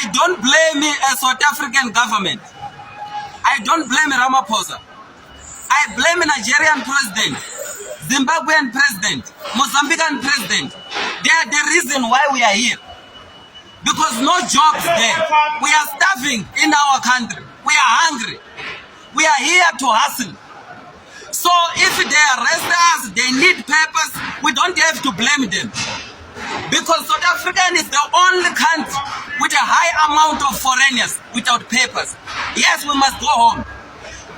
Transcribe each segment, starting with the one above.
I don't blame a South African government. I don't blame Ramaphosa. I blame Nigerian president, Zimbabwean president, Mozambican president. They are the reason why we are here. Because no jobs there. We are starving in our country. We are hungry. We are here to hustle. So if they arrest us, they need papers, we don't have to blame them. Because South Africa is the only country with a high amount of foreigners without papers. Yes, we must go home.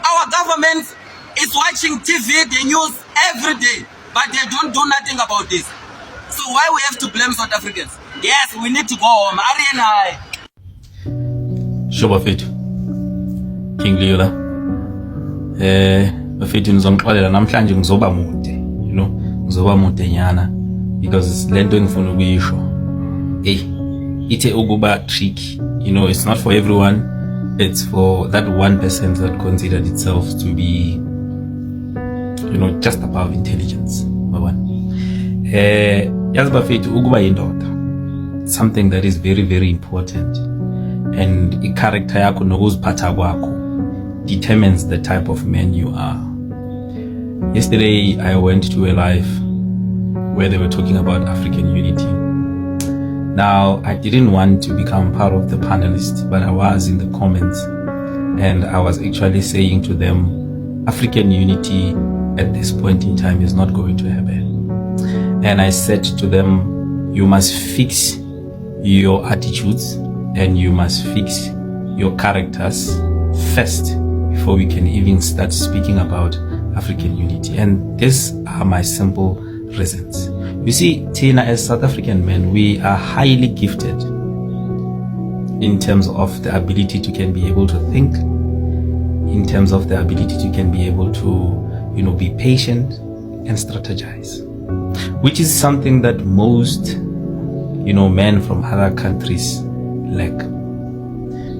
Our government is watching TV, the news every day, but they don't do nothing about this. So why we have to blame South Africans? Yes, we need to go home. Arian high. Sure, Bafethu. King Leola. Bafethu nizongixolela namhlanje ngizoba mude, you know, ngizoba mude nyana because lento engifuna ukuyisho. Ithe ukuba tricky. You know, it's not for everyone. It's for that 1% that considered itself to be, you know, just above intelligence. Yazi Bafethu ukuba yindoda. Something that is very, very important. And i-character yakho nokuziphatha kwakho determines the type of man you are. Yesterday, I went to a live where they were talking about African unity. Now, I didn't want to become part of the panelists, but I was in the comments and I was actually saying to them, African unity at this point in time is not going to happen. And I said to them, you must fix your attitudes and you must fix your characters first before we can even start speaking about African unity. And these are my simple reasons. You see, Tina, as South African men, we are highly gifted in terms of the ability to can be able to think, in terms of the ability to can be able to, you know, be patient and strategize, which is something that most, you know, men from other countries lack.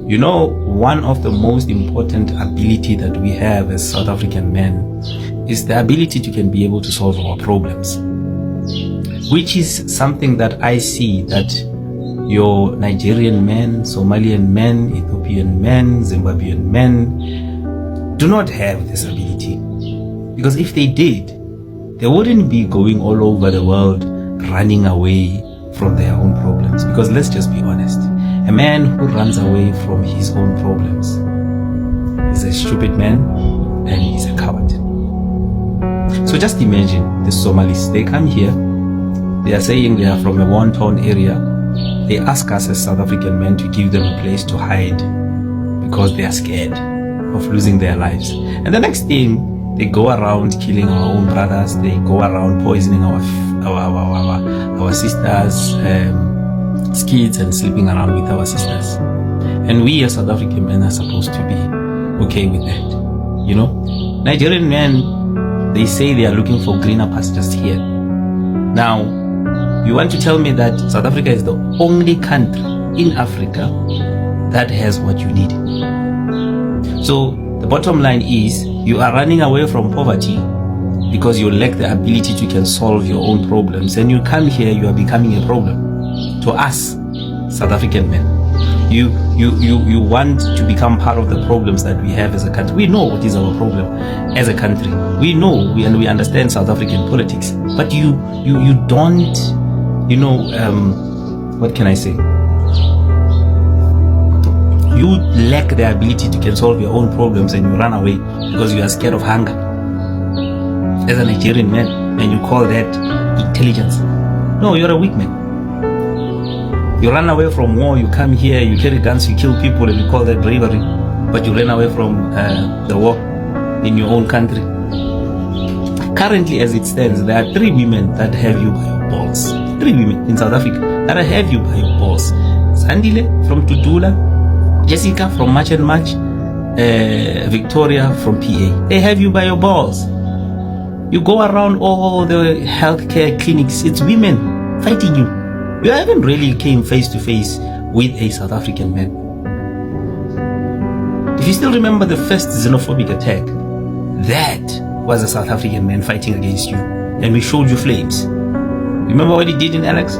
You know, one of the most important ability that we have as South African men is the ability to can be able to solve our problems, which is something that I see that your Nigerian men, Somalian men, Ethiopian men, Zimbabwean men do not have this ability. Because if they did, they wouldn't be going all over the world running away from their own problems. Because let's just be honest, a man who runs away from his own problems is a stupid man and he's a coward. So just imagine the Somalis, they come here, they are saying they are from a war-torn area. They ask us as South African men to give them a place to hide because they are scared of losing their lives. And the next thing, they go around killing our own brothers, they go around poisoning our sisters' kids and sleeping around with our sisters. And we as South African men are supposed to be okay with that. You know, Nigerian men, they say they are looking for greener pastures here. Now, you want to tell me that South Africa is the only country in Africa that has what you need. So the bottom line is you are running away from poverty because you lack the ability to can solve your own problems, and you come here, you are becoming a problem to us South African men. You want to become part of the problems that we have as a country. We know what is our problem as a country. We know and we understand South African politics, but you don't, you know, what can I say? You lack the ability to can solve your own problems and you run away because you are scared of hunger as a Nigerian man, and you call that intelligence. No, you're a weak man. You run away from war, you come here, you carry guns, you kill people, and you call that bravery, but you ran away from the war in your own country. Currently, as it stands, there are 3 women that have you by your balls. 3 women in South Africa that have you by your balls. Sandile from Tudula, Jessica from March and March, Victoria from PA. They have you by your balls. You go around all the healthcare clinics, it's women fighting you. You haven't really came face to face with a South African man. If you still remember the first xenophobic attack, that was a South African man fighting against you, and we showed you flames. Remember what he did in Alex?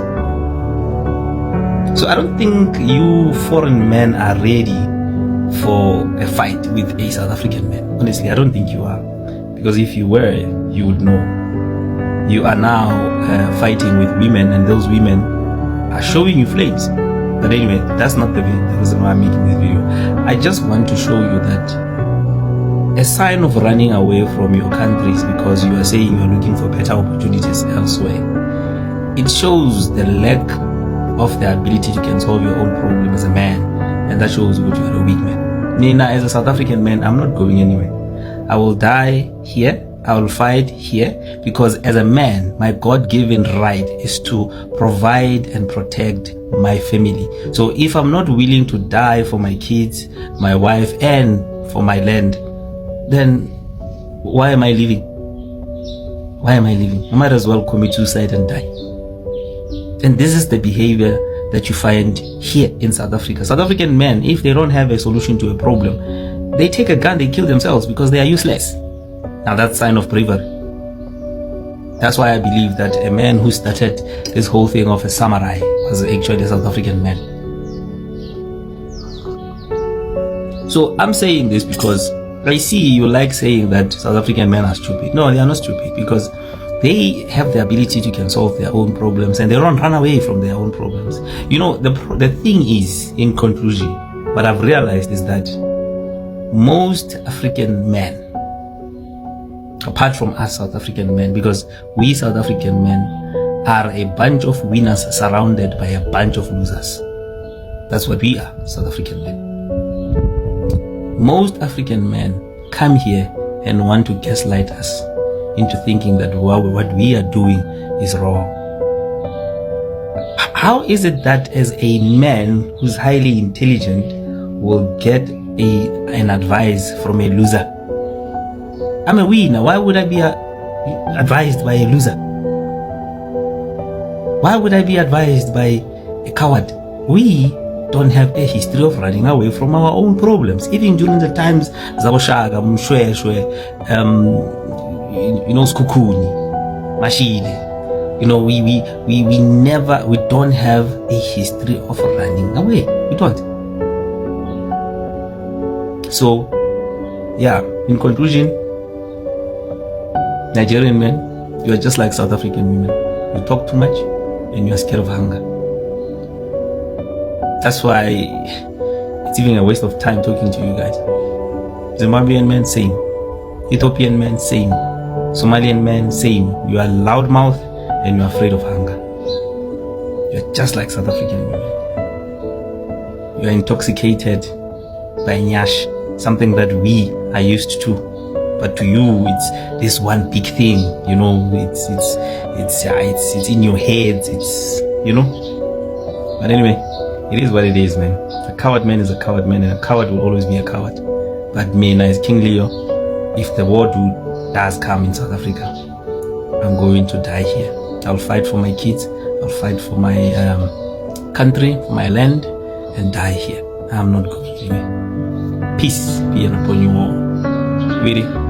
So So I don't think you foreign men are ready for a fight with a South African man. Honestly, I don't think you are. Because if you were, you would know. You are now fighting with women, and those women are showing you flames. But anyway, that's not the reason why I'm making this video. I just want to show you that a sign of running away from your country is because you are saying you're looking for better opportunities elsewhere. It shows the lack of the ability to solve your own problem as a man, and that shows that you are a weak man. Nina, as a South African man, I'm not going anywhere. I will die here. I will fight here, because as a man, my God-given right is to provide and protect my family. So if I'm not willing to die for my kids, my wife, and for my land, then why am I living? Why am I living? I might as well commit suicide and die. And this is the behavior that you find here in South Africa. South African men, if they don't have a solution to a problem, they take a gun, they kill themselves because they are useless. Now that's a sign of bravery. That's why I believe that a man who started this whole thing of a samurai was actually a South African man. So I'm saying this because I see you like saying that South African men are stupid. No, they are not stupid, because they have the ability to solve their own problems, and they don't run away from their own problems. You know, the thing is, in conclusion, what I've realized is that most African men, apart from us South African men, because we South African men are a bunch of winners surrounded by a bunch of losers. That's what we are, South African men. Most African men come here and want to gaslight us into thinking that what we are doing is wrong. How is it that as a man who's highly intelligent will get an advice from a loser? I'm a winner. Why would I be advised by a loser? Why would I be advised by a coward? We don't have a history of running away from our own problems. Even during the times Zaboshaga, Mshweshwe, Skukuni, Mashile, we don't have a history of running away. We don't. So, yeah, in conclusion, Nigerian men, you are just like South African women. You talk too much and you are scared of hunger. That's why it's even a waste of time talking to you guys. Zimbabwean men, same. Ethiopian men, same. Somalian men, same. You are loudmouth and you are afraid of hunger. You are just like South African women. You are intoxicated by nyash, something that we are used to. But to you, it's this one big thing, it's in your head, But anyway, it is what it is, man. A coward man is a coward man, and a coward will always be a coward. But me, as King Leo, if the war does come in South Africa, I'm going to die here. I'll fight for my kids, I'll fight for my country, for my land, and die here. I'm not going anywhere. Peace be upon you all. Really.